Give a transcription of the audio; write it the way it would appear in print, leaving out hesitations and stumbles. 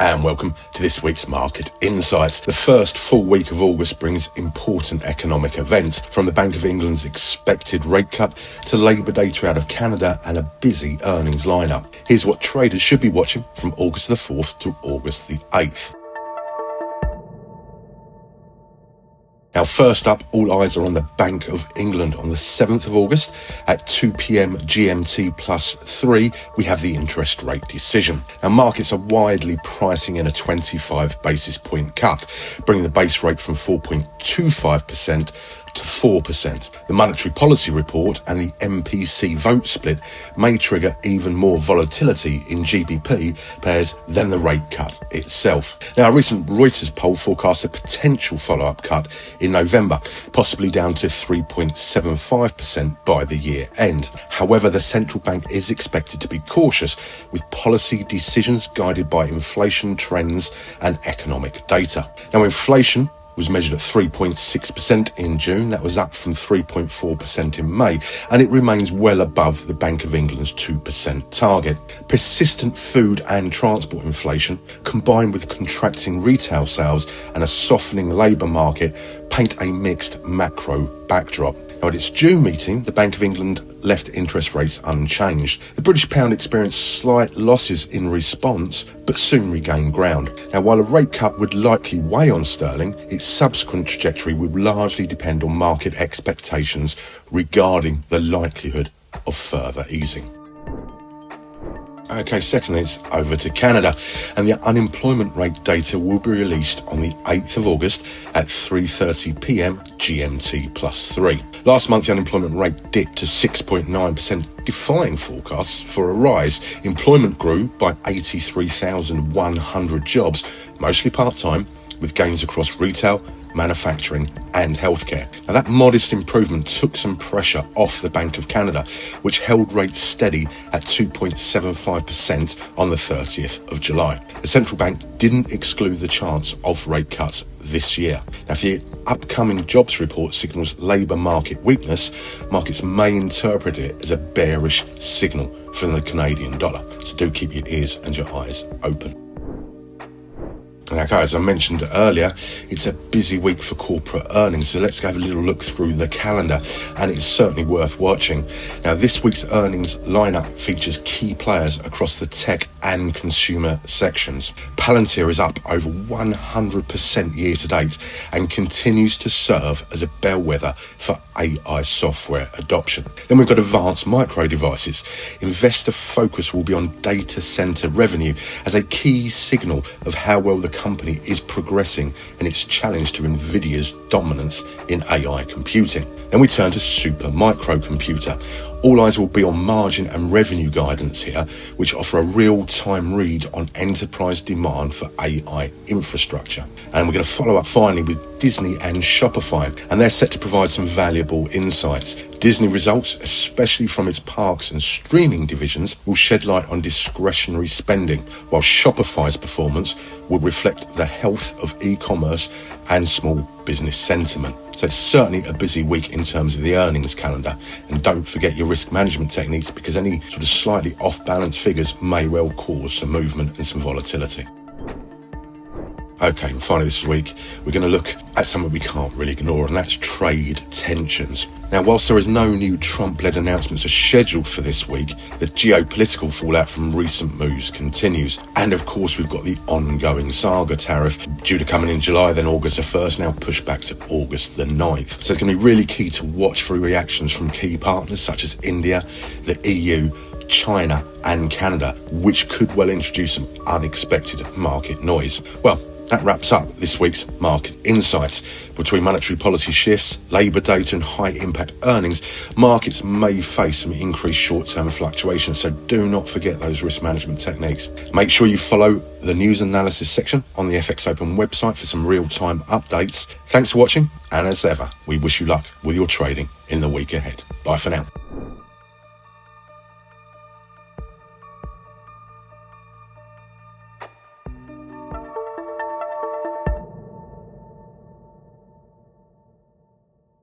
And welcome to this week's Market Insights. The first full week of August brings important economic events, from the Bank of England's expected rate cut to Labour data out of Canada and a busy earnings lineup. Here's what traders should be watching from August the 4th to August the 8th. Now, first up, all eyes are on the Bank of England. On the 7th of August at 2 p.m. GMT plus 3, we have the interest rate decision. Now, markets are widely pricing in a 25 basis point cut, bringing the base rate from 4.25% to 4%. The monetary policy report and the MPC vote split may trigger even more volatility in GBP pairs than the rate cut itself. Now, a recent Reuters poll forecasts a potential follow-up cut in November, possibly down to 3.75% by the year end. However, the central bank is expected to be cautious, with policy decisions guided by inflation trends and economic data. Now, inflation was measured at 3.6% in June. That was up from 3.4% in May, and it remains well above the Bank of England's 2% target. Persistent food and transport inflation, combined with contracting retail sales and a softening labour market, paint a mixed macro backdrop. Now, at its June meeting, the Bank of England left interest rates unchanged. The British pound experienced slight losses in response, but soon regained ground. Now, while a rate cut would likely weigh on sterling, its subsequent trajectory would largely depend on market expectations regarding the likelihood of further easing. Okay, secondly, it's over to Canada, and the unemployment rate data will be released on the 8th of August at 3:30 p.m. GMT plus 3. Last month, the unemployment rate dipped to 6.9%, defying forecasts for a rise. Employment grew by 83,100 jobs, mostly part-time, with gains across retail, manufacturing and healthcare. Now, that modest improvement took some pressure off the Bank of Canada, which held rates steady at 2.75% on the 30th of July. The central bank didn't exclude the chance of rate cuts this year. Now, if the upcoming jobs report signals labour market weakness, markets may interpret it as a bearish signal from the Canadian dollar. So do keep your ears and your eyes open. Now, as I mentioned earlier, it's a busy week for corporate earnings, so let's have a little look through the calendar, and it's certainly worth watching. Now, this week's earnings lineup features key players across the tech and consumer sections. Palantir is up over 100% year to date and continues to serve as a bellwether for AI software adoption. Then we've got Advanced Micro Devices. Investor focus will be on data center revenue as a key signal of how well the company is progressing in its challenge to Nvidia's dominance in AI computing. Then we turn to Super Microcomputer. All eyes will be on margin and revenue guidance here, which offer a real-time read on enterprise demand for AI infrastructure. And we're going to follow up finally with Disney and Shopify, and they're set to provide some valuable insights. Disney results, especially from its parks and streaming divisions, will shed light on discretionary spending, while Shopify's performance will reflect the health of e-commerce and small business sentiment. So it's certainly a busy week in terms of the earnings calendar. And don't forget your risk management techniques, because any sort of slightly off-balance figures may well cause some movement and some volatility. Okay, and finally this week, we're going to look at something we can't really ignore, and that's trade tensions. Now, whilst there is no new Trump-led announcements are scheduled for this week, the geopolitical fallout from recent moves continues. And of course, we've got the ongoing saga tariff due to come in July, then August the 1st, now pushed back to August the 9th. So it's going to be really key to watch for reactions from key partners such as India, the EU, China and Canada, which could well introduce some unexpected market noise. Well, that wraps up this week's Market Insights. Between monetary policy shifts, labour data and high-impact earnings, markets may face some increased short-term fluctuations, so do not forget those risk management techniques. Make sure you follow the news analysis section on the FX Open website for some real-time updates. Thanks for watching, and as ever, we wish you luck with your trading in the week ahead. Bye for now.